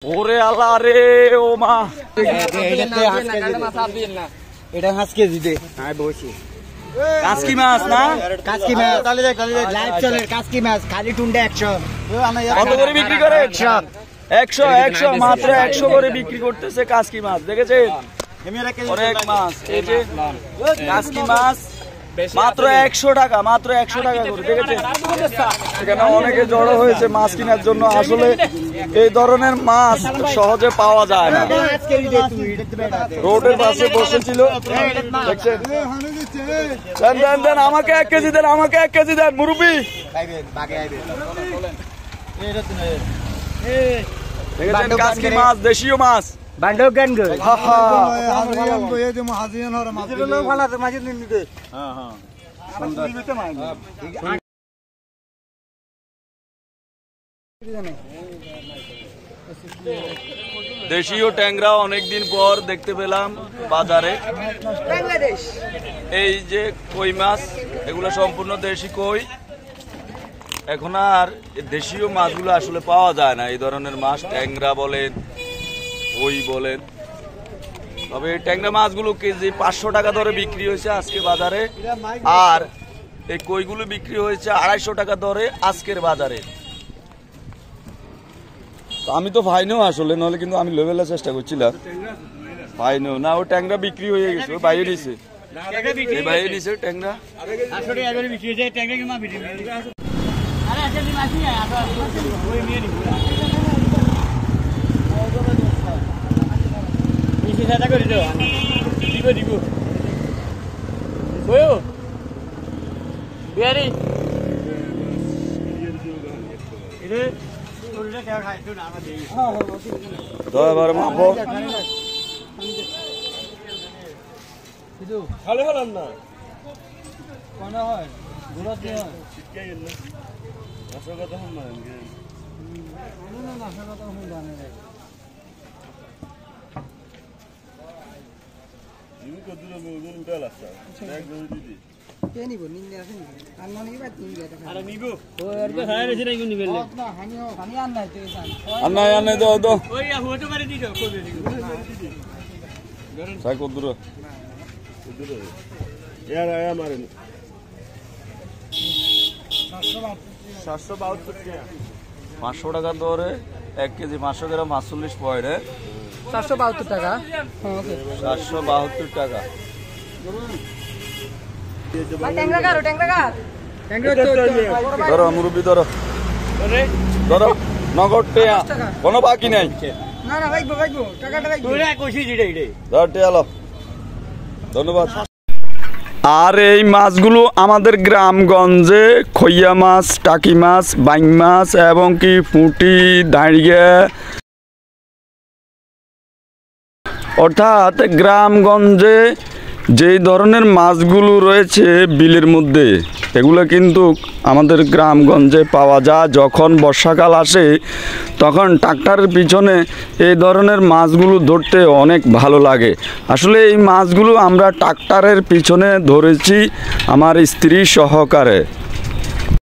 ওরে আল্লাহ রে ও মা এটা 5 কেজি দে আয় বসি কাসকি মাছ না কাসকি মাছ লাইভ চলে কাসকি মাছ খালি টুন্ডা 100 কত করে বিক্রি করে 100 মাত্র 100 করে বিক্রি করতেছে কাসকি মাছ দেখেছেন অনেক মাছ এই যে কাসকি মাছ মাত্র 100 টাকা করে দেখেছেন এখানে অনেকে জড়ো হয়েছে মাছ কেনার জন্য আসলে এই ধরনের মাছ সহজে পাওয়া যায় না রোডের পাশে বসেছিল দেখছেন দেন আমাকে 1 কেজি দেন মুরব্বি দেখেছেন কাসকি মাছ দেশীয় মাছ বান্ডক গান গো দেশীয় ট্যাংরা অনেকদিন পর দেখতে পেলাম বাজারে এই যে কই মাছ এগুলো সম্পূর্ণ দেশি কই এখন আর দেশীয় মাছগুলো আসলে পাওয়া যায় না এই ধরনের মাছ ট্যাংরা বলেন কই বলেন তবে ট্যাংরা মাছগুলো কেজি 500 টাকা দরে বিক্রি হয়েছে আজকে বাজারে আর এই কইগুলো বিক্রি হয়েছে 250 টাকা দরে আজকের বাজারে আমি তো ভাইনেও আসলে নাহলে কিন্তু আমি লেভেলের চেষ্টা করছিলাম ভাইনেও না ও ট্যাংরা বিক্রি হয়ে গেছে ও বাইরে নিছে বাইরে নিছে ট্যাংরা এবার মাপো ভালো হলাম না পাঁচশো টাকা দরে 1 কেজি 500 গ্রাম 45 পয়েন্ট 472 টাকা 472 টাকা ধরো মুরব্বি ধরো নগদ টেয়া কোনো বাকি নাই ধন্যবাদ। আর এই মাছগুলো আমাদের গ্রামগঞ্জে খইয়া মাছ টাকি মাছ বাইং মাছ এবং কি পুঁটি দাঁড়িয়ে অর্থাৎ গ্রামগঞ্জে যেই ধরনের মাছগুলো রয়েছে বিলের মধ্যে এগুলো কিন্তু আমাদের গ্রামগঞ্জে পাওয়া যায় যখন বর্ষাকাল আসে তখন ট্রাক্টরের পিছনে এই ধরনের মাছগুলো ধরতে অনেক ভালো লাগে আসলে এই মাছগুলো আমরা ট্রাক্টরের পিছনে ধরেছি আমার স্ত্রী সহকারে।